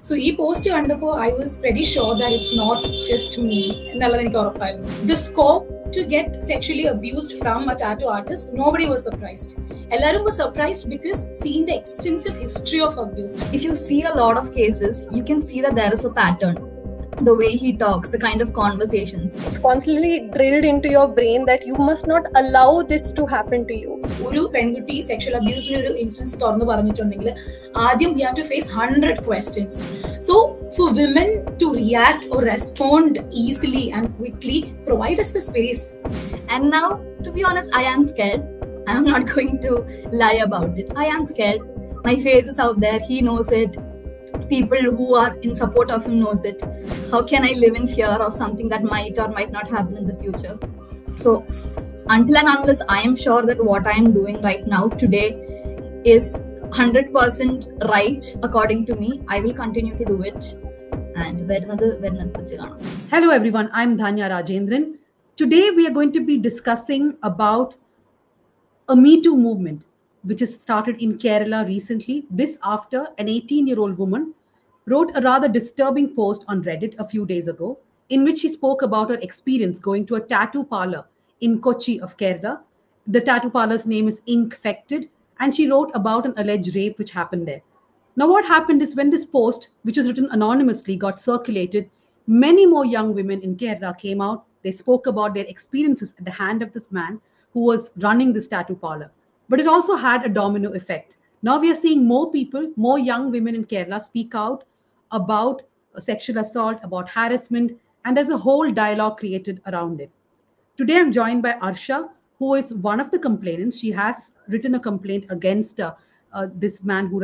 So this post I was pretty sure that it's not just me. The scope to get sexually abused from a tattoo artist, nobody was surprised. Everyone was surprised because seeing the extensive history of abuse. If you see a lot of cases, you can see that there is a pattern. The way he talks, the kind of conversations. It's constantly drilled into your brain that you must not allow this to happen to you. Uru penguti sexual abuse instance we have to face 100 questions. So for women to react or respond easily and quickly, provide us the space. And now, to be honest, I am scared. I am not going to lie about it. I am scared. My face is out there. He knows it. People who are in support of him knows it. How can I live in fear of something that might or might not happen in the future? So until and unless I am sure that what I am doing right now today is 100% right according to me, I will continue to do it. And hello everyone, I'm Dhanya Rajendran. Today we are going to be discussing about a Metoo movement which has started in Kerala recently. This after an 18-year-old woman wrote a rather disturbing post on Reddit a few days ago in which she spoke about her experience going to a tattoo parlor in Kochi of Kerala. The tattoo parlor's name is Inkfected, and she wrote about an alleged rape which happened there. Now what happened is when this post, which was written anonymously, got circulated, many more young women in Kerala came out. They spoke about their experiences at the hand of this man who was running this tattoo parlor. But it also had a domino effect. Now we are seeing more people, more young women in Kerala speak out about sexual assault, about harassment, and there's a whole dialogue created around it. Today I'm joined by Arsha, who is one of the complainants. She has written a complaint against this man who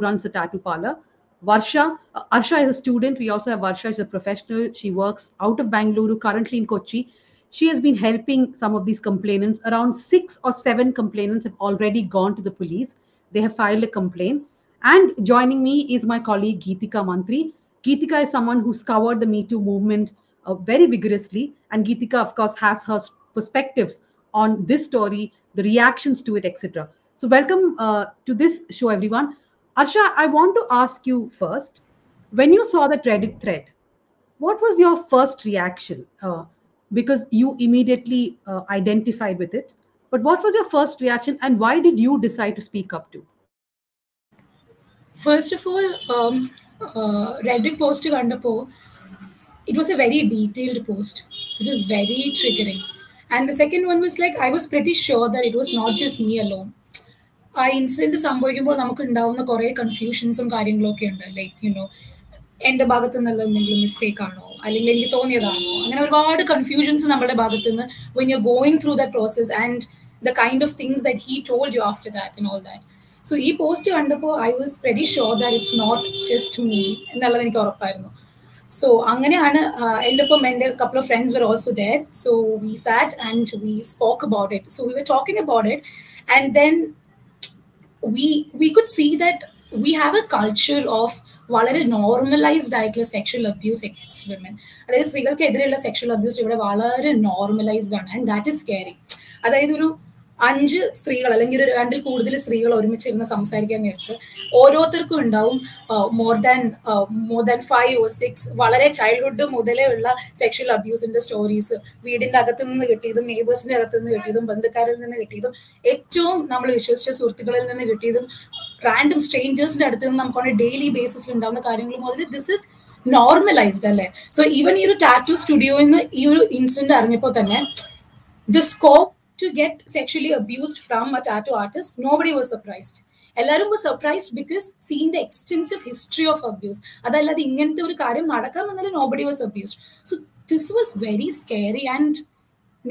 runs a tattoo parlor. Varsha, Arsha is a student. We also have Varsha as a professional. She works out of Bangalore, currently in Kochi. She has been helping some of these complainants. Around 6 or 7 complainants have already gone to the police. They have filed a complaint. And joining me is my colleague Geetika Mantri. Geetika is someone who scoured the Metoo movement very vigorously. And Geetika, of course, has her perspectives on this story, the reactions to it, etc. So welcome to this show, everyone. Arsha, I want to ask you first, when you saw that Reddit thread, what was your first reaction? Because you immediately identified with it. But what was your first reaction and why did you decide to speak up to? First of all, Reddit post it was a very detailed post. So it was very triggering. And the second one was like, I was pretty sure that it was not just me alone. I incident സംഭവിക്കുമ്പോൾ നമുക്ക് ഉണ്ടാവുന്ന കുറേ കൺഫ്യൂഷൻസും കാര്യങ്ങളൊക്കെ ഉണ്ട്. Like എൻ്റെ ഭാഗത്തു നിന്നുള്ള എന്തെങ്കിലും മിസ്റ്റേക്ക് ആണോ അല്ലെങ്കിൽ എനിക്ക് തോന്നിയതാണോ അങ്ങനെ ഒരുപാട് കൺഫ്യൂഷൻസ് നമ്മുടെ ഭാഗത്തു നിന്ന് when you're going through that process and the kind of things that he told you after that and all that. So ഈ പോസ്റ്റ് കണ്ടപ്പോൾ I was pretty sure that it's not just me എന്നുള്ളത് എനിക്ക് ഉറപ്പായിരുന്നു. So അങ്ങനെയാണ് എൻ്റെ ഒപ്പം എൻ്റെ couple of friends were also there. So we sat and we spoke about it. So we were talking about it and then we could see that we have a culture of വളരെ normalised ആയിട്ടുള്ള sexual abuse against women. അതായത് സ്ത്രീകൾക്കെതിരെയുള്ള sexual abuse ഇവിടെ വളരെ normalised ആണ് and that is scary. അതായത് ഒരു 5 സ്ത്രീകൾ അല്ലെങ്കിൽ ഒരു 2-ൽ കൂടുതൽ സ്ത്രീകൾ ഒരുമിച്ചിരുന്ന് സംസാരിക്കാൻ നേരത്ത് ഓരോരുത്തർക്കും ഉണ്ടാവും മോർ ദാൻ 5 or 6 വളരെ ചൈൽഡ്ഹുഡ് മുതലേ ഉള്ള സെക്ഷൽ അബ്യൂസിന്റെ സ്റ്റോറീസ്, വീടിന്റെ അകത്തു നിന്ന് കിട്ടിയതും നെയ്ബേഴ്സിന്റെ അകത്തു നിന്ന് കിട്ടിയതും ബന്ധുക്കാരിൽ നിന്ന് കിട്ടിയതും ഏറ്റവും നമ്മൾ വിശ്വസിച്ച സുഹൃത്തുക്കളിൽ നിന്ന് കിട്ടിയതും റാൻഡം സ്ട്രേഞ്ചേഴ്സിന്റെ അടുത്ത് നിന്ന് നമുക്ക് ഡെയിലി ബേസിസിൽ ഉണ്ടാവുന്ന കാര്യങ്ങൾ മുതൽ ദിസ് ഇസ് നോർമലൈസ്ഡ് അല്ലേ. സോ ഈവൻ ഈ ഒരു ടാറ്റൂ സ്റ്റുഡിയോയിൽ നിന്ന് ഈ ഒരു ഇൻസിഡന്റ് അറിഞ്ഞപ്പോൾ തന്നെ the scope to get sexually abused from a tattoo artist, nobody was surprised. Everyone was surprised because seeing the extensive history of abuse. Adallade ingante oru karyam nadakam ennalle nobody was abused. So this was very scary and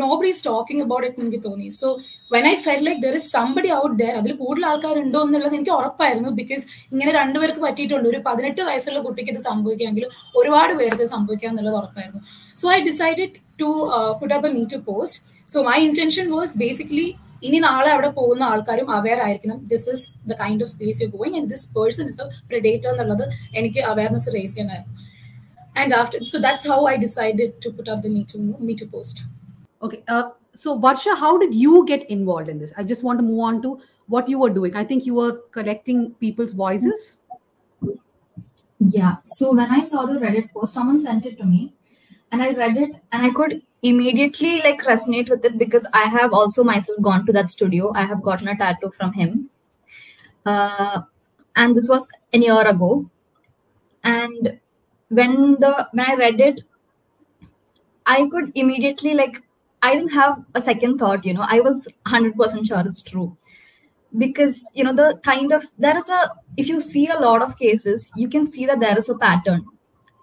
nobody is talking about it enakku thoni. So when I felt like there is somebody out there adil koodal aalkar undo ennallathu enakku orappayirunnu because ingane rendu perku pattittundu oru 18 vayassulla kuttikku idu sambhavikkankil oruvaadu perku sambhavikkan ennallathu orappayirunnu. So I decided to put up a Metoo post. So my intention was basically ഇനി നാളെ അവിടെ പോകുന്ന ആൾക്കാരും aware ആയിരിക്കണം. This is the kind of space you going and this person is A predator എന്നുള്ളത് എനിക്ക് awareness raise ചെയ്യാനായിരുന്നു. And after, so that's how I decided to put up the Metoo post. Okay, so Varsha, how did you get involved in this? I just want to move on to what you were doing. I think you were collecting people's voices. Yeah. So when I saw the Reddit post, someone sent it to me, and I read it, and I could immediately like resonate with it because I have also myself gone to that studio. I have gotten a tattoo from him, and this was a year ago. And when I read it, I could immediately like I didn't have a second thought. I was 100% sure it's true because the kind of there is a if you see a lot of cases, you can see that there is a pattern,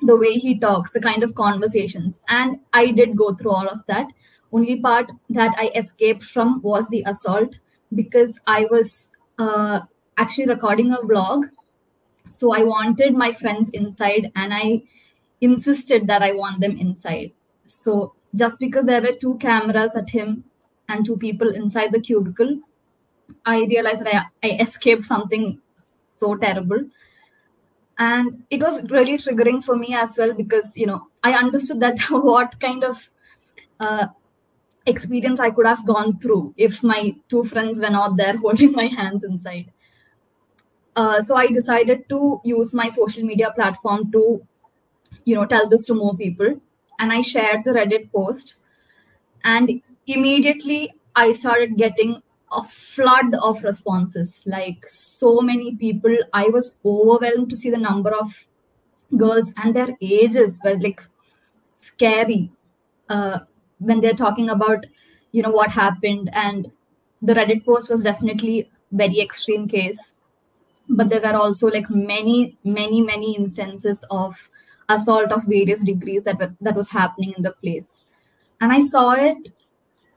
the way he talks, the kind of conversations, and I did go through all of that. Only part that I escaped from was the assault because I was actually recording a vlog, so I wanted my friends inside, and I insisted that I want them inside. So just because there were two cameras at him and two people inside the cubicle, I realized that I escaped something so terrible. And it was really triggering for me as well because, I understood that what kind of experience I could have gone through if my two friends were not there holding my hands inside. So I decided to use my social media platform to, tell this to more people. And I shared the Reddit post, and immediately I started getting a flood of responses. Like so many people, I was overwhelmed to see the number of girls, and their ages were like scary when they're talking about what happened. And the Reddit post was definitely very extreme case, but there were also like many many instances of assault of various degrees that was happening in the place. And I saw it,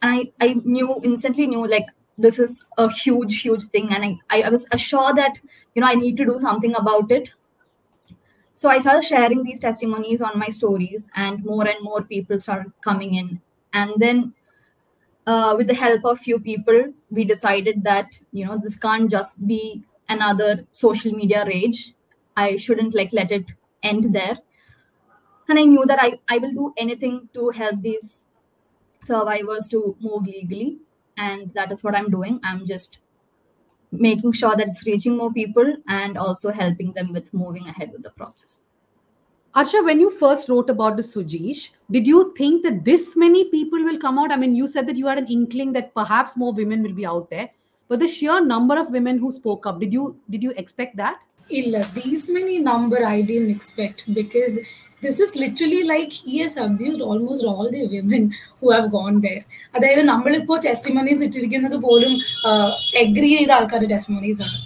and I instantly knew like this is a huge thing, and I was assured that I need to do something about it. So I started sharing these testimonies on my stories, and more people started coming in. And then with the help of few people, we decided that this can't just be another social media rage. I shouldn't like let it end there. And I knew that I will do anything to help these survivors to move legally, and that is what I'm doing. I'm just making sure that it's reaching more people and also helping them with moving ahead with the process. Arsha, when you first wrote about the Sujeesh, did you think that this many people will come out? I mean, you said that you had an inkling that perhaps more women will be out there, but the sheer number of women who spoke up, did you expect that? These many number I didn't expect, because this is literally like he has abused almost all the women who have gone there. അതായത് നമ്മളിപ്പോൾ testimonies ഇട്ടിരിക്കുന്നത് പോലും agri ചെയ്ത ആൾക്കാരുടെ testimonies ആണ്.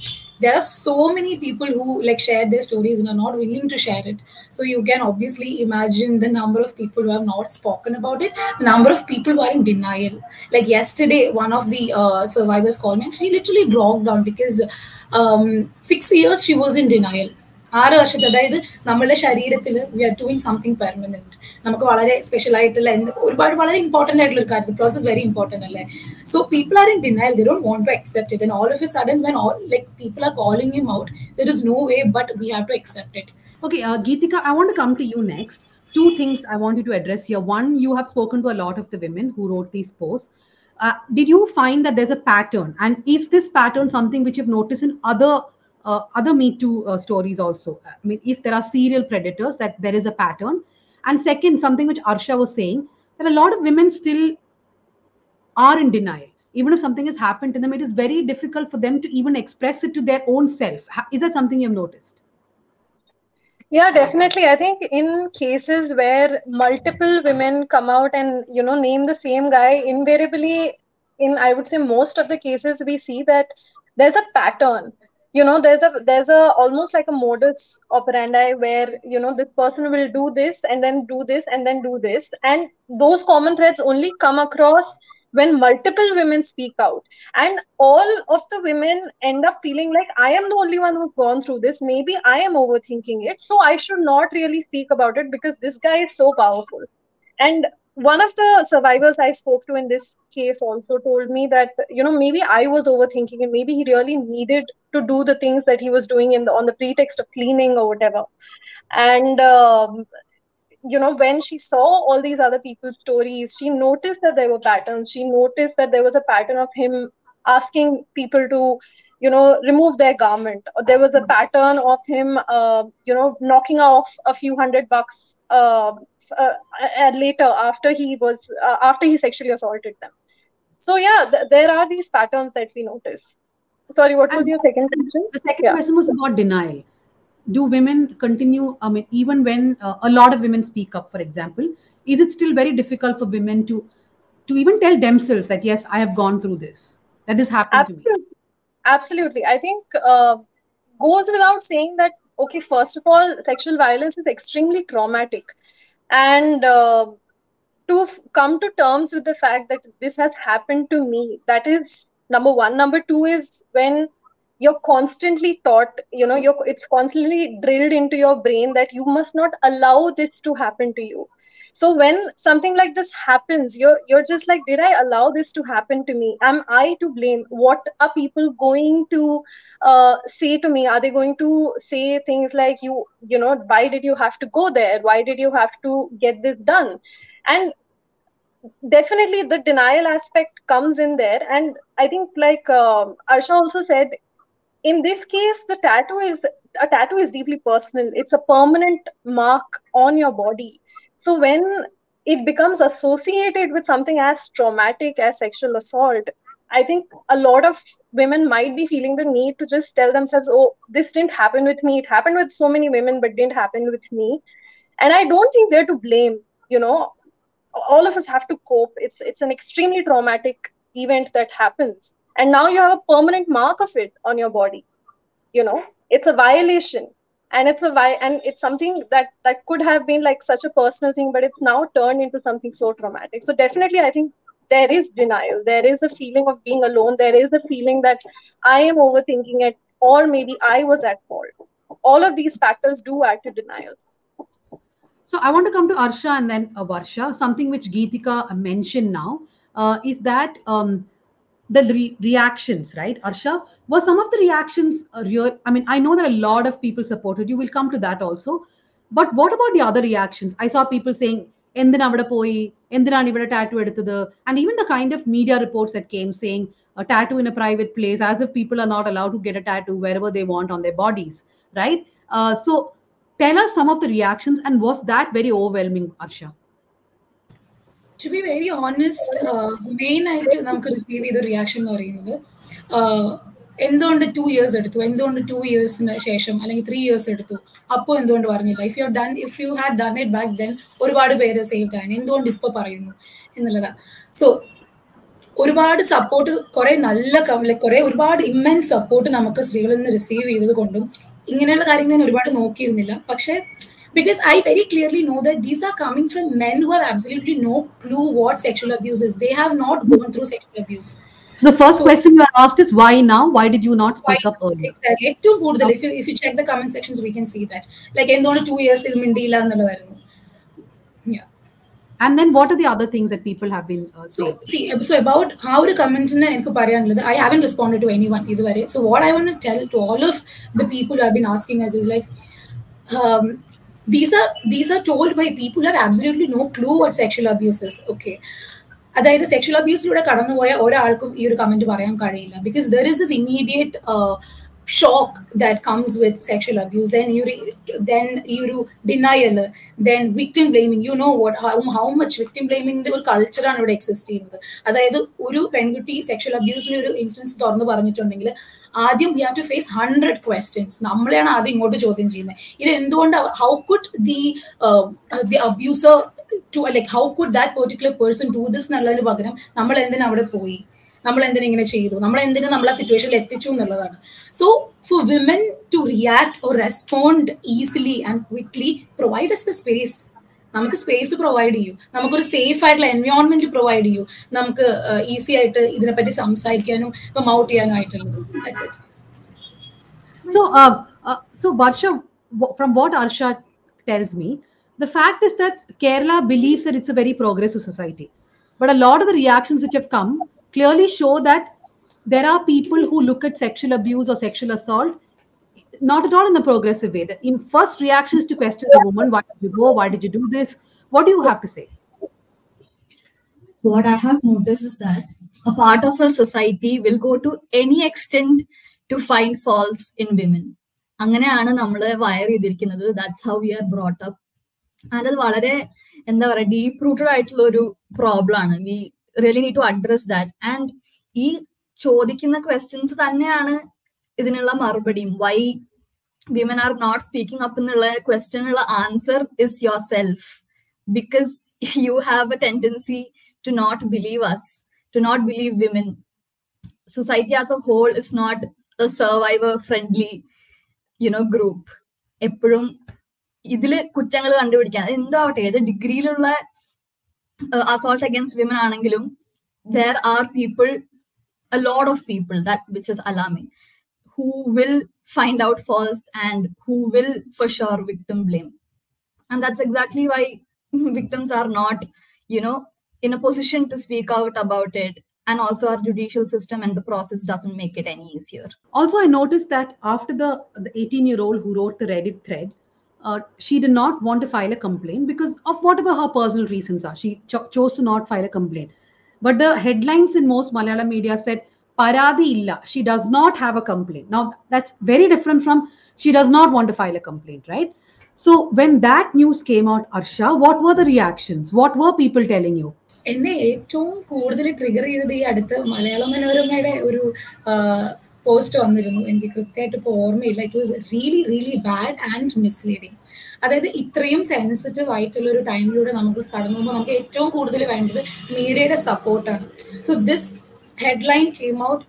There are so many people who like share their stories and are not willing to share it. So you can obviously imagine the number of people who have not spoken about it, the number of people who are in denial. Like yesterday, one of the survivors called me and she literally broke down because 6 years she was in denial. 6 വർഷത്തെ, അതായത് നമ്മളുടെ ശരീരത്തിൽ we are doing something permanent, നമുക്ക് വളരെ special ആയിട്ടുള്ള ഒരുപാട് വളരെ important ആയിട്ടുള്ള ഒരു കാര്യം, പ്രോസസ് വെരി ഇമ്പോർട്ടന്റ് അല്ലേ. So people are in denial, they don't want to accept it, and all of a sudden when all like people are calling him out, there is no way but we have to accept it. Okay, Geetika, I want to come to you next. Two things I want you to address here. One, you have spoken to a lot of the women who wrote these posts. Did you find that there's a pattern, and is this pattern something which you've noticed in other Metoo stories also? I mean, if there are serial predators, that there is a pattern. And second, something which Arsha was saying, that a lot of women still are in denial. Even if something has happened to them, it is very difficult for them to even express it to their own self. Is that something you've noticed? Yeah, definitely. I think in cases where multiple women come out and, name the same guy, invariably, in I would say most of the cases, we see that there's a pattern. There's a almost like a modus operandi where, this person will do this and then do this and then do this. And those common threads only come across when multiple women speak out. And all of the women end up feeling like, I am the only one who's gone through this. Maybe I am overthinking it, so I should not really speak about it because this guy is so powerful. And one of the survivors I spoke to in this case also told me that, maybe I was overthinking it. Maybe he really needed to do the things that he was doing on the pretext of cleaning or whatever. And, when she saw all these other people's stories, she noticed that there were patterns. She noticed that there was a pattern of him asking people to, remove their garment. There was a pattern of him, knocking off a few $100 later after he sexually assaulted them. So yeah, there are these patterns that we notice. Sorry, what was your second question? The second question was about denial. Do women continue, I mean, even when a lot of women speak up, for example, is it still very difficult for women to even tell themselves that, yes, I have gone through this, that this happened to me? Absolutely. I think goes without saying that, okay, first of all, sexual violence is extremely traumatic. And to come to terms with the fact that this has happened to me, that is number one. Number two is when you're constantly taught, it's constantly drilled into your brain that you must not allow this to happen to you. So when something like this happens, you're just like, did I allow this to happen to me? Am I to blame? What are people going to say to me? Are they going to say things like, why did you have to go there? Why did you have to get this done? And definitely the denial aspect comes in there. And I think, like Arsha also said, in this case, a tattoo is deeply personal. It's a permanent mark on your body. So when it becomes associated with something as traumatic as sexual assault, I think a lot of women might be feeling the need to just tell themselves, oh, this didn't happen with me. It happened with so many women, but didn't happen with me. And I don't think they're to blame. All of us have to cope. It's an extremely traumatic event that happens. And now you have a permanent mark of it on your body. It's a violation. And it's something that could have been like such a personal thing, but it's now turned into something so traumatic. So definitely, I think there is denial. There is a feeling of being alone. There is a feeling that I am overthinking it, or maybe I was at fault. All of these factors do add to denial. So I want to come to Arsha and then Varsha. Something which Geetika mentioned now is that the reactions, right? Arsha, were some of the reactions real? I mean, I know that a lot of people supported you. We'll come to that also. But what about the other reactions? I saw people saying, "Endina avada poi, endina ivada tattoo eduthathu," and even the kind of media reports that came saying a tattoo in a private place, as if people are not allowed to get a tattoo wherever they want on their bodies, right? So tell us some of the reactions, and was that very overwhelming, Arsha? To be very honest, main ആയിട്ട് നമുക്ക് receive ചെയ്ത reaction എന്ന് പറയുന്നത് എന്തുകൊണ്ട് 2 years എടുത്തു, എന്തുകൊണ്ട് 2 yearsന് ശേഷം അല്ലെങ്കിൽ 3 years എടുത്തു, അപ്പോൾ എന്തുകൊണ്ട് പറഞ്ഞില്ല? If you had done it back then ഒരുപാട് പേര് സേവ്ഡ് ആണ്, എന്തുകൊണ്ട് ഇപ്പോൾ പറയുന്നു എന്നുള്ളതാണ്. സോ ഒരുപാട് സപ്പോർട്ട്, കുറെ നല്ല ഒരുപാട് ഇമ്മൻസ് സപ്പോർട്ട് നമുക്ക് സ്ത്രീകളിൽ നിന്ന് റിസീവ് ചെയ്തത് കൊണ്ടും ഇങ്ങനെയുള്ള കാര്യങ്ങൾ ഞാൻ ഒരുപാട് നോക്കിയിരുന്നില്ല. പക്ഷേ because I very clearly know that these are coming from men who have absolutely no clue what sexual abuse is. They have not gone through sexual abuse. The first question you are asked is why now? Why did you not speak up earlier? Exactly. If you check the comment sections, we can see that. Like, endone 2 years il mindila ennallarunnu. Yeah. And then what are the other things that people have been saying? So about how the comments enakku parayanullathu, I haven't responded to anyone iduvare. So what I want to tell to all of the people who have been asking us is like, these are told by people who have absolutely no clue what sexual abuse is. Okay, അതായത് sexual അബ്യൂസിലൂടെ കടന്നുപോയ ഒരാൾക്കും ഈ ഒരു comment പറയാൻ കഴിയില്ല. Because there is this immediate shock that comes with sexual abuse, then you denial, then victim blaming. You know what, how much victim blaming ഒരു കൾച്ചറാണ് ഇവിടെ exist ചെയ്യുന്നത്. അതായത് ഒരു പെൺകുട്ടി സെക്ഷൽ അബ്യൂസിന് ഒരു ഇൻസിഡൻസ് തുറന്നു പറഞ്ഞിട്ടുണ്ടെങ്കിൽ ആദ്യം we have to face 100 questions. നമ്മളെയാണ് ആദ്യം ഇങ്ങോട്ട് ചോദ്യം ചെയ്യുന്നത്. ഇത് എന്തുകൊണ്ട്, how could the abuser to, like, how could that particular person do this എന്നുള്ളതിന് പകരം നമ്മൾ എന്തിനാ അവിടെ പോയി, നമ്മൾ എന്തിനാ ഇങ്ങനെ ചെയ്തു, നമ്മൾ എന്തിനാ നമ്മൾ ആ സിറ്റുവേഷനിൽ എത്തിച്ചു എന്നുള്ളതാണ്. So for women to react or respond easily and quickly, provide us the space. നമുക്ക് സ്പേസ് പ്രൊവൈഡ് ചെയ്യൂ, നമുക്കൊരു സേഫ് ആയിട്ടുള്ള എൻവയോൺമെന്റ് പ്രൊവൈഡ് ചെയ്യൂ, നമുക്ക് ഈസി ആയിട്ട് ഇതിനെപ്പറ്റി സംസാരിക്കാനും കം ഔട്ട് ചെയ്യാനും ആയിട്ടുള്ളത്. That's it. So Varsha, from what Arsha tells me, the fact is that Kerala believes that it's a very progressive society, but a lot of the reactions which have come clearly show that there are people who look at sexual abuse or sexual assault not at all in a progressive way. The first reaction is to question the woman, why did you go, why did you do this? What do you have to say? what I have noticed is that a part of a society will go to any extent to find faults in women. അങ്ങനെയാണ് നമ്മൾ wire ചെയ്തിരിക്കുന്നത്. That's how we are brought up. And അത് വളരെ എന്താ പറയുക deep rooted ആയിട്ടുള്ള ഒരു problem ആണ്. We really need to address that. And ഈ ചോദിക്കുന്ന ക്വസ്റ്റ്യൻസ് തന്നെയാണ് ഇതിനുള്ള മറുപടിയും. Why women are not speaking up എന്നുള്ള ക്വസ്റ്റ്യനുള്ള answer is yourself. Because you have a tendency to not believe us, to not believe women. Society as a whole is not a survivor friendly, group. എപ്പോഴും ഇതില് കുറ്റങ്ങൾ കണ്ടുപിടിക്കാൻ എന്താവട്ടെ ഏത് ഡിഗ്രിയിലുള്ള assault against women ആണെങ്കിലും there are people, a lot of people, that which is alarming, who will find out faults and who will for sure victim blame. And that's exactly why victims are not, in a position to speak out about it. And also our judicial system and the process doesn't make it any easier. Also, I noticed that after the 18-year-old who wrote the Reddit thread, she did not want to file a complaint because of whatever her personal reasons are. She chose to not file a complaint. But the headlines in most Malayalam media said, Paradi illa, she does not have a complaint. Now, that's very different from she does not want to file a complaint, right? So when that news came out, Arsha, what were the reactions? What were people telling you? എന്നെ ഏറ്റവും കൂടുതൽ trigger ചെയ്തത് ഈ അടുത്ത് മലയാള മനോരമയുടെ ഒരു post വന്നിരുന്നു. എനിക്ക് കൃത്യമായിട്ട് ഇപ്പോൾ ഓർമ്മയില്ല. It was really really bad and misleading. അതായത് ഇത്രയും സെൻസിറ്റീവ് ആയിട്ടുള്ള ഒരു ടൈമിലൂടെ നമുക്ക് കടന്നു പോകുമ്പോൾ നമുക്ക് ഏറ്റവും കൂടുതൽ വേണ്ടത് മീഡിയയുടെ സപ്പോർട്ടാണ്. So this headline came out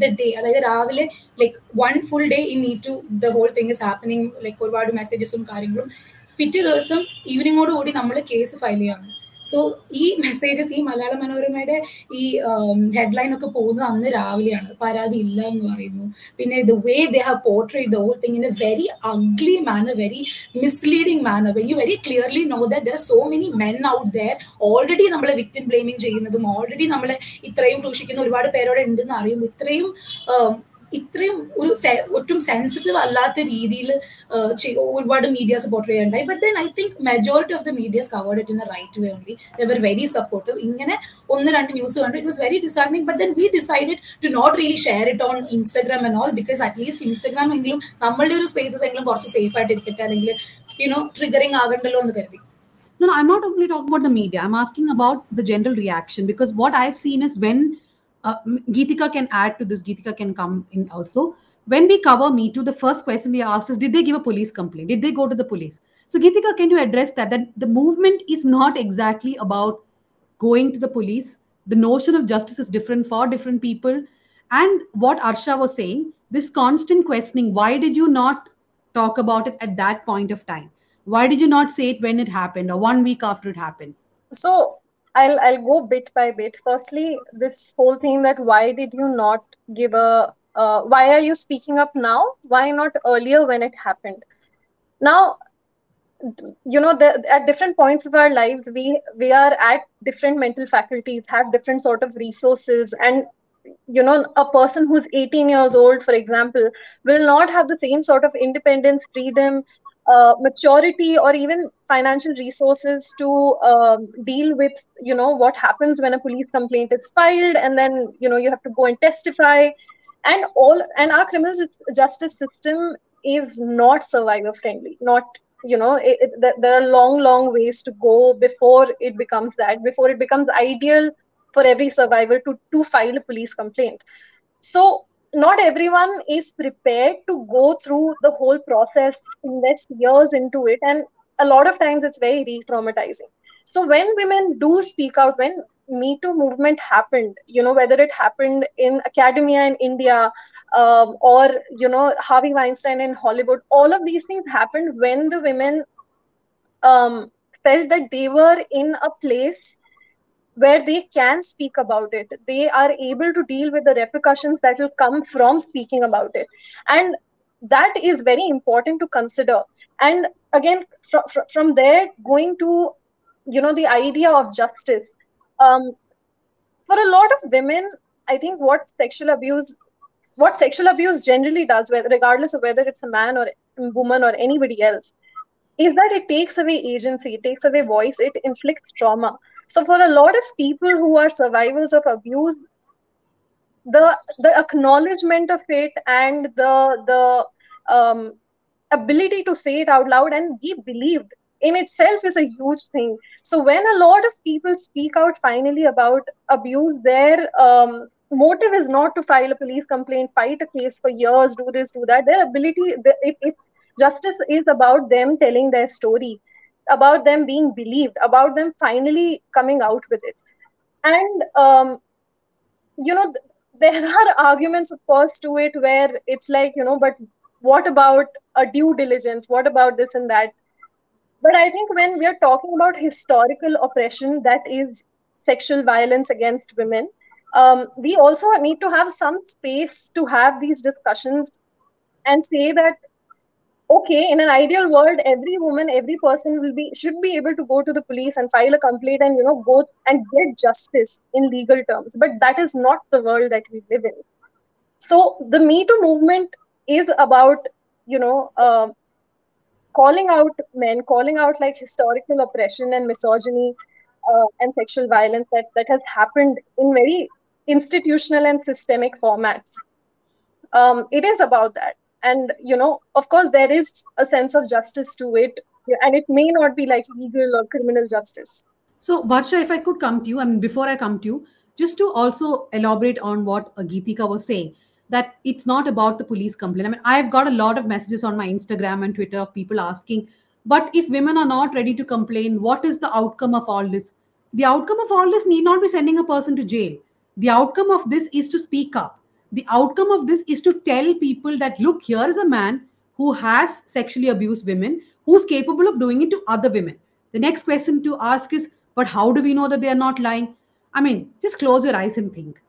the day, അതായത് രാവിലെ like 1 full day in Metoo the whole thing is happening, like ഒരുപാട് മെസ്സേജസും കാര്യങ്ങളും. പിറ്റേ ദിവസം ഈവനിങ്ങോടുകൂടി നമ്മൾ കേസ് ഫയൽ ചെയ്യാണ്. സോ ഈ മെസ്സേജസ് ഈ മലയാള മനോരമയുടെ ഈ ഹെഡ്ലൈൻ ഒക്കെ പോകുന്നത് അന്ന് രാവിലെയാണ്. പരാതി ഇല്ല എന്ന് പറയുന്നു. പിന്നെ the way they have portrait the whole thing in a very ugly manner, very misleading manner. When you very clearly know that there are so many men out there already നമ്മളെ വിക്ടിം ബ്ലെയിമിങ് ചെയ്യുന്നതും already നമ്മളെ ഇത്രയും ക്രൂശിക്കുന്ന ഒരുപാട് പേരോടെ ഉണ്ടെന്ന് അറിയുമ്പോൾ ഇത്രയും ഒരു ഒട്ടും സെൻസിറ്റീവ് അല്ലാത്ത രീതിയിൽ ഒരുപാട് മീഡിയാസ് പോർട്രേ ചെയ്യുന്നുണ്ടായി. But then I think majority of the medias covered it in a right way only. They were very supportive. ഇങ്ങനെ 1-2 ന്യൂസ് കണ്ടു. It was very deciding. But then we decided to not really share it on Instagram and all, because at least Instagram എങ്കിലും നമ്മളുടെ ഒരു spaces എങ്കിലും കുറച്ച് safe ആയിട്ട് ഇരിക്കട്ടെ, അല്ലെങ്കിൽ ട്രിഗറിങ് ആകണ്ടല്ലോ എന്ന് കരുതി. No, I'm not only talking about the media. I'm asking about the general reaction, because what I've seen is when Geetika can add to this, Geetika can come in also. When we cover Metoo, the first question we asked is, did they give a police complaint? Did they go to the police? So Geetika, can you address that the movement is not exactly about going to the police? The notion of justice is different for different people. And what Arsha was saying, this constant questioning, why did you not talk about it at that point of time? Why did you not say it when it happened or 1 week after it happened? So I'll go bit by bit. Firstly, this whole thing that why did you not give why are you speaking up now? Why not earlier when it happened? Now, at different points of our lives, we are at different mental faculties, have different sort of resources, and a person who's 18 years old, for example, will not have the same sort of independence, freedom, maturity, or even financial resources to deal with what happens when a police complaint is filed, and then you have to go and testify, and our criminal justice system is not survivor friendly. Not there are long ways to go before it becomes ideal for every survivor to file a police complaint. So not everyone is prepared to go through the whole process, invest years into it, and a lot of times it's very re-traumatizing. So when women do speak out, when Metoo movement happened, whether it happened in academia in India, or Harvey Weinstein in Hollywood, all of these things happened when the women felt that they were in a place where they can speak about it. They are able to deal with the repercussions that will come from speaking about it. And that is very important to consider. And again, from there, going to, the idea of justice. For a lot of women, I think what sexual abuse generally does, regardless of whether it's a man or a woman or anybody else, is that it takes away agency, it takes away voice, it inflicts trauma. So for a lot of people who are survivors of abuse, the acknowledgement of it and the ability to say it out loud and be believed in itself is a huge thing. So when a lot of people speak out finally about abuse, their motive is not to file a police complaint, fight a case for years, do this, do that. Their ability, it's justice is about them telling their story, about them being believed, about them finally coming out with it. And there are arguments, of course, to it where it's like, but what about a due diligence? What about this and that? But I think when we are talking about historical oppression, that is sexual violence against women, we also need to have some space to have these discussions and say that, okay, in an ideal world, every woman, every person should be able to go to the police and file a complaint and go and get justice in legal terms. But that is not the world that we live in. So the Me Too movement is about calling out men, calling out like historical oppression and misogyny and sexual violence that has happened in very institutional and systemic formats. It is about that. And, of course, there is a sense of justice to it. And it may not be like legal or criminal justice. So, Varsha, if I could come to you, I mean, before I come to you, just to also elaborate on what Geetika was saying, that it's not about the police complaint. I mean, I've got a lot of messages on my Instagram and Twitter of people asking, but if women are not ready to complain, what is the outcome of all this? The outcome of all this need not be sending a person to jail. The outcome of this is to speak up. The outcome of this is to tell people that, look, here is a man who has sexually abused women, who's capable of doing it to other women. The next question to ask is, but how do we know that they are not lying? I mean, just close your eyes and think.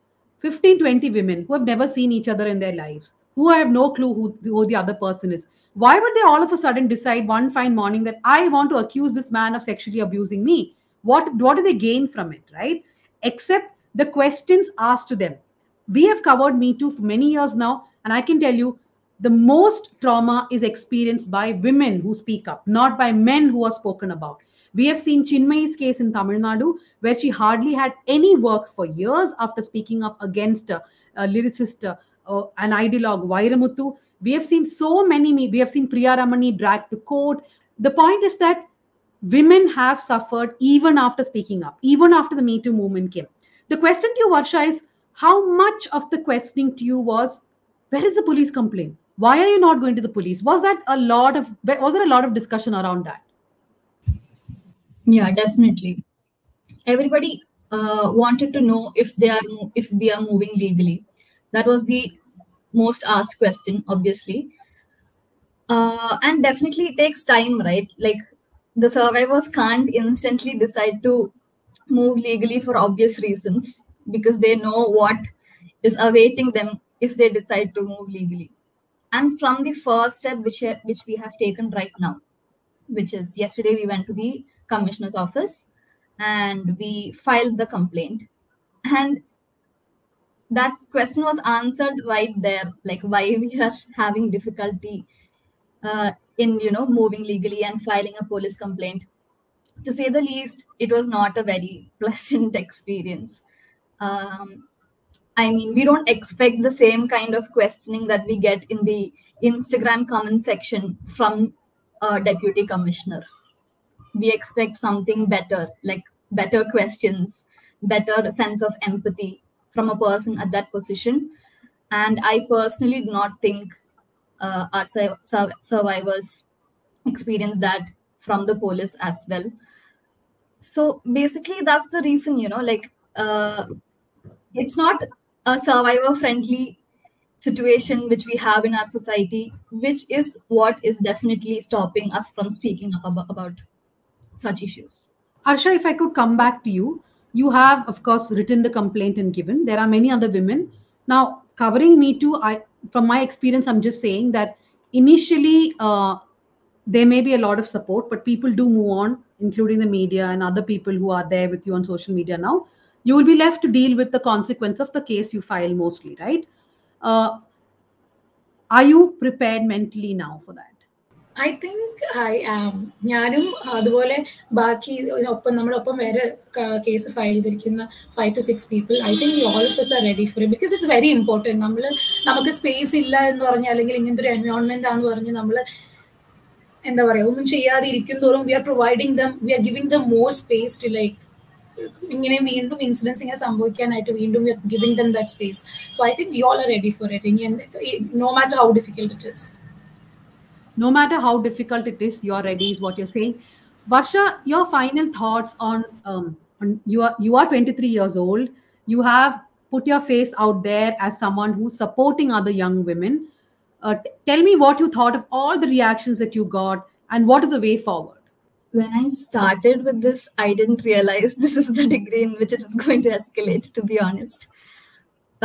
15, 20 women who have never seen each other in their lives, who have no clue who the other person is. Why would they all of a sudden decide one fine morning that I want to accuse this man of sexually abusing me? What do they gain from it, right? Except the questions asked to them. We have covered Me Too for many years now, and I can tell you the most trauma is experienced by women who speak up, not by men who are spoken about. We have seen Chinmayi's case in Tamil Nadu, where she hardly had any work for years after speaking up against a lyricist, an ideologue, Vairamuthu. We have seen so many, we have seen Priya Ramani dragged to court. The point is that women have suffered even after speaking up, even after the Me Too movement came. The question to you, Varsha, is how much of the questioning to you was, where is the police complaint? Why are you not going to the police? Was there a lot of discussion around that? Yeah, definitely. Everybody wanted to know if we are moving legally. That was the most asked question, obviously. And definitely it takes time, right? Like the survivors can't instantly decide to move legally for obvious reasons, because they know what is awaiting them if they decide to move legally. And from the first step which we have taken right now, which is yesterday we went to the commissioner's office and we filed the complaint, and that question was answered right there, like why we are having difficulty in moving legally and filing a police complaint. To say the least, it was not a very pleasant experience. I mean, we don't expect the same kind of questioning that we get in the Instagram comment section from a deputy commissioner. We expect something better, like better questions, better sense of empathy from a person at that position. And I personally do not think our survivors experience that from the police as well. So basically, that's the reason, it's not a survivor friendly situation which we have in our society, which is what is definitely stopping us from speaking up about such issues. Arsha, if I could come back to you, you have, of course, written the complaint and given. There are many other women. Now, covering Me Too, from my experience, I'm just saying that initially there may be a lot of support, but people do move on, including the media and other people who are there with you on social media now. You will be left to deal with the consequence of the case you file mostly, right? Are you prepared mentally now for that? I think I am. ഞാനും അതുപോലെ ബാക്കി നമ്മുടെ ഒപ്പം വേറെ case file ചെയ്തിരിക്കുന്ന 5 to 6 people. I think all of us are ready for it because it's very important. നമുക്ക് space ഇല്ല എന്ന് പറഞ്ഞാൽ അല്ലെങ്കിൽ ഇങ്ങനത്തെ ഒരു എൻവയോൺമെന്റ് ആണെന്ന് പറഞ്ഞ് നമ്മൾ എന്താ പറയുക ഒന്നും ചെയ്യാതെ ഇരിക്കുന്നതോറും we are giving them more space to like ഇങ്ങനെ വീണ്ടും ഇൻസിഡൻസ് ഇങ്ങനെ സംഭവിക്കാനായിട്ട് വീണ്ടും we are giving them that space. So I think we all are ready for it, no matter how difficult it is. No matter how difficult it is, you're ready, is what you're saying. Varsha, your final thoughts on you are 23 years old. You have put your face out there as someone who's supporting other young women. Tell me what you thought of all the reactions that you got and what is the way forward. When I started with this, I didn't realize this is the degree in which it is going to escalate, to be honest.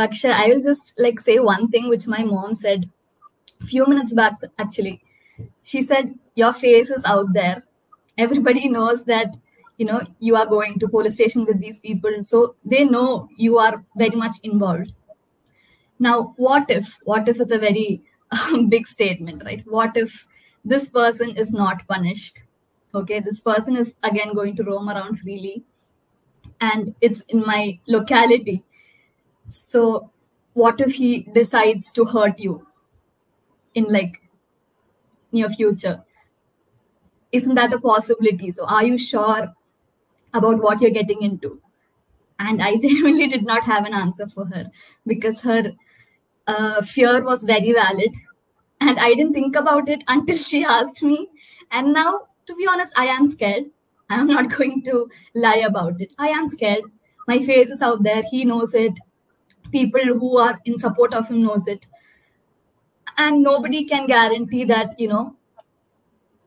Varsha, I will just like say one thing which my mom said a few minutes back actually. She said, your face is out there. Everybody knows that, you are going to police station with these people. So they know you are very much involved. Now, what if is a very big statement, right? What if this person is not punished? Okay, this person is again going to roam around freely and it's in my locality. So what if he decides to hurt you in like near future? Isn't that a possibility? So are you sure about what you're getting into? And I genuinely did not have an answer for her because her fear was very valid and I didn't think about it until she asked me. And now, to be honest, I am scared. I am not going to lie about it. I am scared. My face is out there. He knows it. People who are in support of him knows it. And nobody can guarantee that,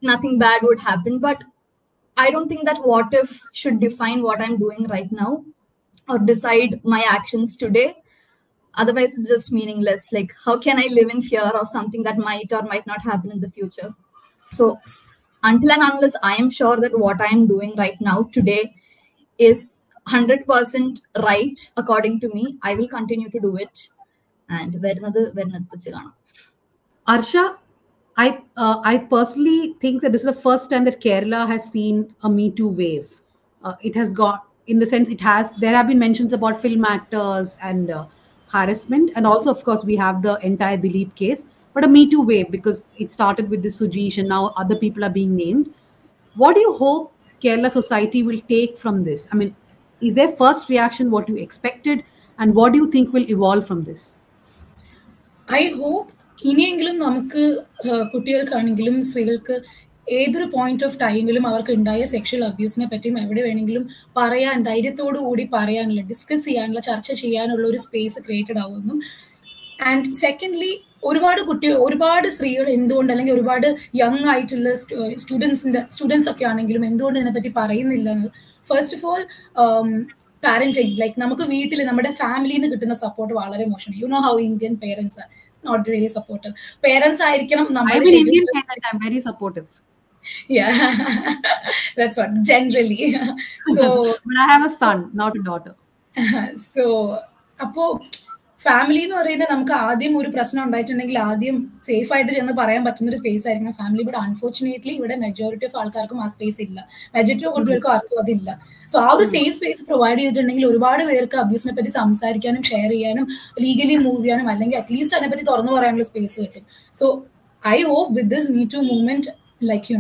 nothing bad would happen. But I don't think that what if should define what I'm doing right now or decide my actions today. Otherwise, it's just meaningless. Like, how can I live in fear of something that might or might not happen in the future? So until and unless I am sure that what I am doing right now today is 100% right according to me, I will continue to do it. And Arsha, I personally think that this is the first time that Kerala has seen a Me Too wave. It has got, in the sense, there have been mentions about film actors and harassment, and also, of course, we have the entire Dilip case, but a Me Too wave because it started with this Sujeesh and now other people are being named. What do you hope Kerala society will take from this? I mean, is their first reaction what you expected, and what do you think will evolve from this? I hope ഇനിയെങ്കിലും നമുക്ക് കുട്ടികൾക്കാണെങ്കിലും സ്ത്രീകൾക്ക് ഏതൊരു point of ടൈമിലും അവർക്ക് ഉണ്ടായ sexual അബ്യൂസിനെ പറ്റിയും എവിടെ വേണമെങ്കിലും പറയാൻ, ധൈര്യത്തോടു കൂടി പറയാനുള്ള, ഡിസ്കസ് ചെയ്യാനുള്ള, ചർച്ച ചെയ്യാനുള്ള ഒരു സ്പേസ് ക്രിയേറ്റഡ് ആവുന്നു. ആൻഡ് സെക്കൻഡ്ലി, ഒരുപാട് സ്ത്രീകൾ എന്തുകൊണ്ട്, അല്ലെങ്കിൽ ഒരുപാട് യങ് ആയിട്ടുള്ള സ്റ്റുഡൻസ് ഒക്കെ ആണെങ്കിലും എന്തുകൊണ്ട് ഇതിനെപ്പറ്റി പറയുന്നില്ല എന്ന്. First of all, parenting, like നമുക്ക് വീട്ടിൽ നമ്മുടെ ഫാമിലിയിൽ നിന്ന് കിട്ടുന്ന സപ്പോർട്ട് വളരെ മോശമാണ്. You know how Indian parents are not really supportive. Parents ആയിരിക്കണം I'm an Indian parent. I'm very supportive. Yeah, that's what generally. So but I have a son, not a daughter. So appo family എന്ന് പറയുന്നത് നമുക്ക് ആദ്യം ഒരു പ്രശ്നം ഉണ്ടായിട്ടുണ്ടെങ്കിൽ ആദ്യം safe ആയിട്ട് ചെന്ന് പറയാൻ പറ്റുന്ന ഒരു സ്പേസ് ആയിരിക്കണം ഫാമിലി. ബട്ട് അൺഫോർച്ചുനേറ്റ്ലി ഇവിടെ മെജോറിറ്റി ഓഫ് ആൾക്കാർക്കും ആ സ്പേസ് ഇല്ല, മെജോറിറ്റി ഓഫ് കുട്ടികൾക്കും ആർക്കും അതില്ല. സോ ആ ഒരു സേഫ് സ്പേസ് പ്രൊവൈഡ് ചെയ്തിട്ടുണ്ടെങ്കിൽ ഒരുപാട് പേർക്ക് അബ്യൂസിനെ പറ്റി സംസാരിക്കാനും ഷെയർ ചെയ്യാനും ലീഗലി മൂവ് ചെയ്യാനും അല്ലെങ്കിൽ അറ്റ്ലീസ്റ്റ് അതിനെപ്പറ്റി തുറന്നു പറയാനുള്ള സ്പേസ് കിട്ടും. So I hope with this Me Too movement, like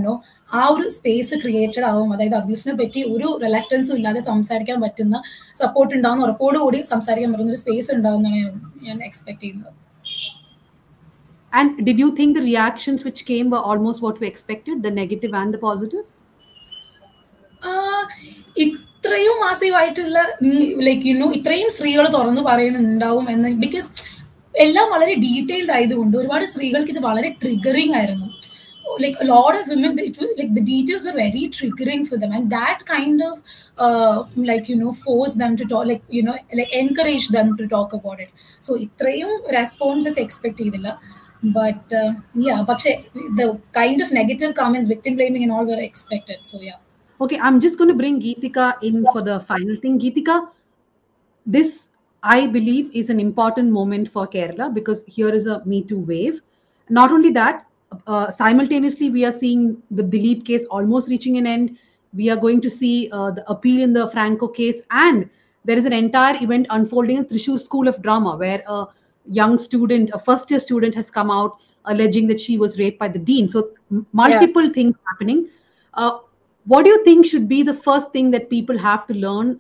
ആ ഒരു സ്പേസ് ക്രിയേറ്റഡ് ആവും. അതായത് അബ്യൂസിനെ പറ്റി ഒരു റിലക്റ്റൻസും ഇല്ലാതെ സംസാരിക്കാൻ പറ്റുന്ന, സപ്പോർട്ട് ഉണ്ടാവുന്ന, ഉറപ്പോടുകൂടി സംസാരിക്കാൻ പറ്റുന്ന ഒരു സ്പേസ് ഉണ്ടാവുന്നതാണ് ഞാൻ എക്സ്പെക്ട് ചെയ്യുന്നത്. And did you think the reactions which came were almost what we expected, the negative and the positive? ഇത്രയും മാസീവായിട്ടുള്ള, ലൈക്ക് ഇത്രയും സ്ത്രീകൾ തുറന്നു പറയുന്നുണ്ടാവും എന്ന്, ബിക്കോസ് എല്ലാം വളരെ ഡീറ്റെയിൽഡ് ആയതുകൊണ്ട് ഒരുപാട് സ്ത്രീകൾക്ക് ഇത് വളരെ ട്രിഗറിങ് ആയിരുന്നു. Like a lot of women, like the details were very triggering for them, and that kind of forced them to talk, like encourage them to talk about it. So itrayum responses expect idilla, but yeah, but the kind of negative comments, victim blaming and all were expected. So yeah. Okay, I'm just going to bring Geetika in for the final thing. Geetika, this I believe is an important moment for Kerala because here is a Me Too wave. Not only that, Simultaneously, we are seeing the Dilip case almost reaching an end. We are going to see the appeal in the Franco case, and there is an entire event unfolding in Thrissur School of Drama, where a young student, a first-year student, has come out alleging that she was raped by the dean. So multiple things happening. What do you think should be the first thing that people have to learn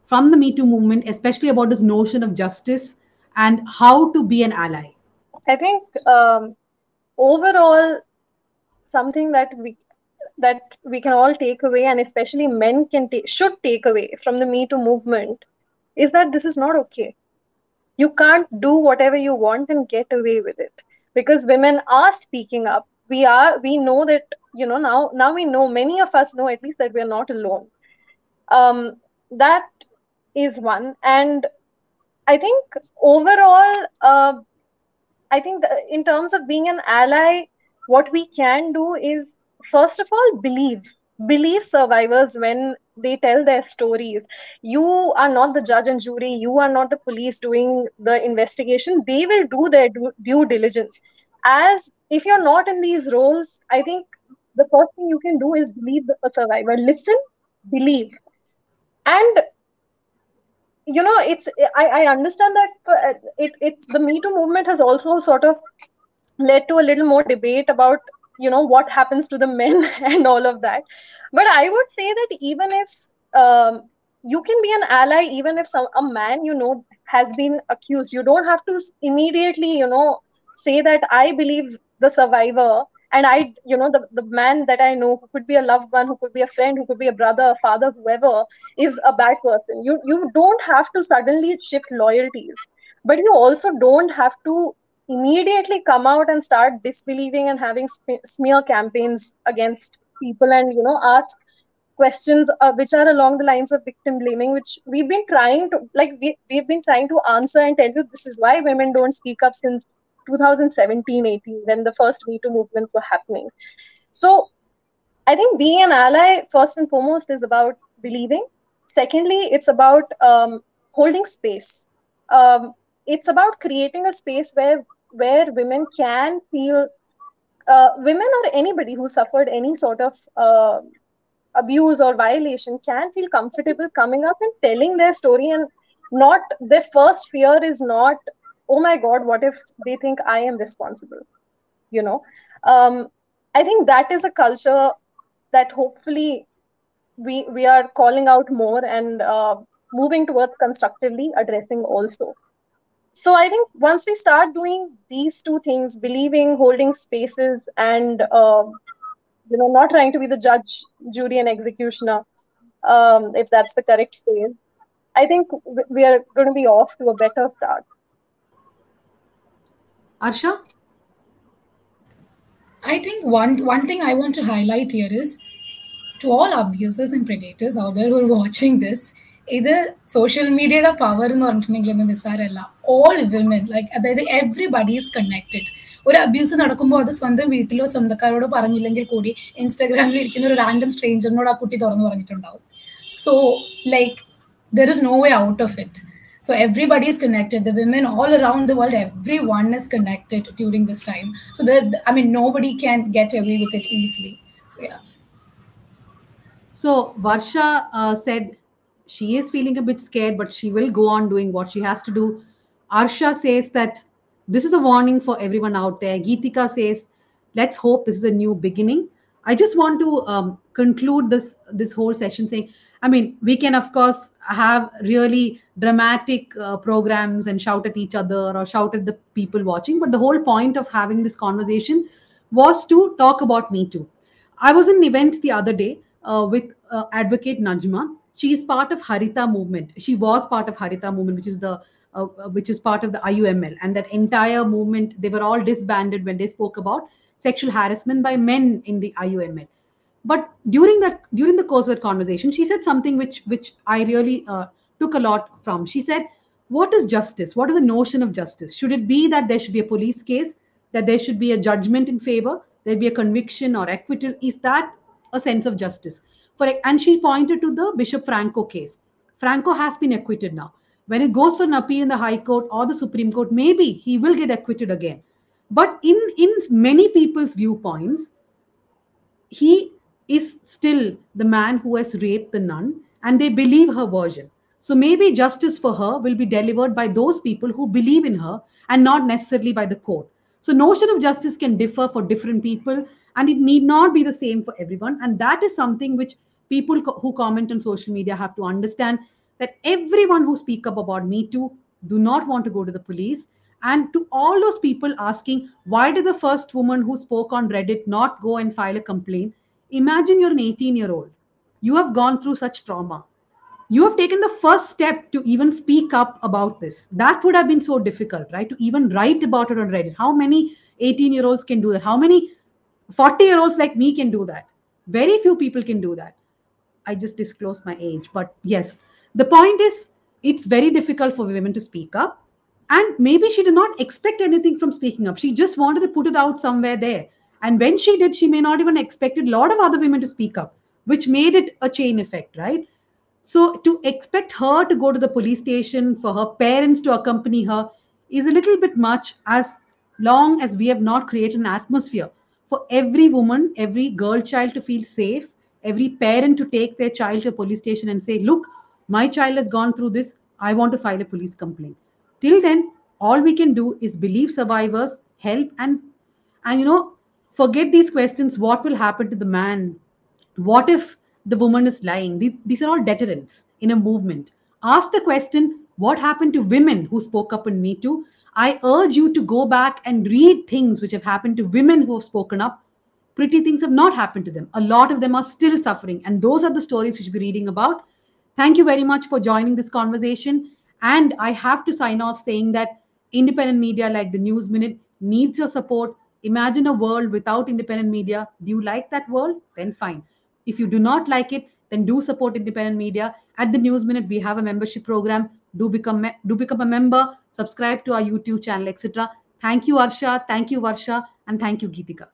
from the Me Too movement, especially about this notion of justice and how to be an ally? I think overall, something that we can all take away, and especially men should take away from the Me Too movement, is that this is not okay. You can't do whatever you want and get away with it, because women are speaking up. We know that, now we know, many of us know at least, that we are not alone. That is one. And I think overall, I think in terms of being an ally, what we can do is, first of all, believe survivors when they tell their stories. You are not the judge and jury. You are not the police doing the investigation. They will do their due diligence. As if you're not in these roles, I think the first thing you can do is believe a survivor. Listen, believe. And I understand that it's the Me Too movement has also sort of led to a little more debate about what happens to the men and all of that. But I would say that even if you can be an ally, even if a man has been accused, you don't have to immediately say that I believe the survivor, and the man that I know, who could be a loved one, who could be a friend, who could be a brother, a father, whoever, is a bad person. You don't have to suddenly shift loyalties, but you also don't have to immediately come out and start disbelieving and having smear campaigns against people, and ask questions which are along the lines of victim blaming, which we've been trying to we've been trying to answer and tell you this is why women don't speak up since 2017-18, when the first Me Too movements were happening. So I think being an ally, first and foremost, is about believing. Secondly, it's about holding space. It's about creating a space where women can feel, women or anybody who suffered any sort of abuse or violation can feel comfortable coming up and telling their story, and not their first fear is not, oh my God, what if they think I am responsible? I think that is a culture that hopefully we are calling out more, and moving towards constructively addressing also. So I think once we start doing these two things, believing, holding spaces, and not trying to be the judge, jury, and executioner, if that's the correct phrase, I think we are going to be off to a better start. Arsha? I think one thing I want to highlight here is, to all abusers and predators out there who are watching this, either social media power in all women, like everybody is connected. Or abuse നടക്കുമ്പോൾ അത് സ്വന്തം വീട്ടിലോ സ്വന്തക്കാരോടോ പറഞ്ഞില്ലെങ്കിൽ കൂടി ഇൻസ്റ്റാഗ്രാമിൽ ഇരിക്കുന്ന ഒരു random സ്ട്രേഞ്ചറിനോട് ആ കുട്ടി തുറന്നു പറഞ്ഞിട്ടുണ്ടാവും. So like there is no way out of it. So everybody is connected. The women all around the world, everyone is connected during this time. So nobody can get away with it easily. So yeah. So Varsha said she is feeling a bit scared, but she will go on doing what she has to do. Arsha says that this is a warning for everyone out there. Geetika says, let's hope this is a new beginning. I just want to conclude this whole session saying, we can of course have really dramatic programs and shout at each other or shout at the people watching, but the whole point of having this conversation was to talk about Me Too. I was in an event the other day with advocate Najma. She is part of Harita movement. She was part of Harita movement, which is part of the IUML, and that entire movement, they were all disbanded when they spoke about sexual harassment by men in the IUML. But during the course of that conversation, she said something which I really took a lot from. She said, what is justice? What is the notion of justice? Should it be that there should be a police case, that there should be a judgment in favor, there'd be a conviction or acquittal? Is that a sense of justice? And she pointed to the Bishop Franco case. Franco has been acquitted now. When it goes for an appeal in the High Court or the Supreme Court, maybe he will get acquitted again. But in many people's viewpoints, he is still the man who has raped the nun, and they believe her version. So maybe justice for her will be delivered by those people who believe in her and not necessarily by the court. So notion of justice can differ for different people, and it need not be the same for everyone. And that is something which people who comment on social media have to understand, that everyone who speak up about Me Too do not want to go to the police. And to all those people asking, why did the first woman who spoke on Reddit not go and file a complaint? Imagine you're an 18-year-old. You have gone through such trauma. You have taken the first step to even speak up about this. That would have been so difficult, right? To even write about it on Reddit. How many 18-year-olds can do that? How many 40-year-olds like me can do that? Very few people can do that. I just disclosed my age. But yes, the point is, it's very difficult for women to speak up. And maybe she did not expect anything from speaking up. She just wanted to put it out somewhere there. And when she did, she may not even expected a lot of other women to speak up, which made it a chain effect, right? So to expect her to go to the police station, for her parents to accompany her, is a little bit much, as long as we have not created an atmosphere for every woman, every girl child to feel safe, every parent to take their child to a police station and say, look, my child has gone through this, I want to file a police complaint. Till then, all we can do is believe survivors, help, and forget these questions. What will happen to the man? What if the woman is lying? These are all deterrents in a movement. Ask the question, what happened to women who spoke up in Me Too? I urge you to go back and read things which have happened to women who have spoken up. Pretty things have not happened to them. A lot of them are still suffering. And those are the stories you should be reading about. Thank you very much for joining this conversation. And I have to sign off saying that independent media like the News Minute needs your support. Imagine a world without independent media. Do you like that world? Then fine. If you do not like it, then do support independent media. At the News Minute, we have a membership program. Do become a member, subscribe to our YouTube channel, etc. Thank you, Arsha. Thank you, Varsha. And thank you, Geetika.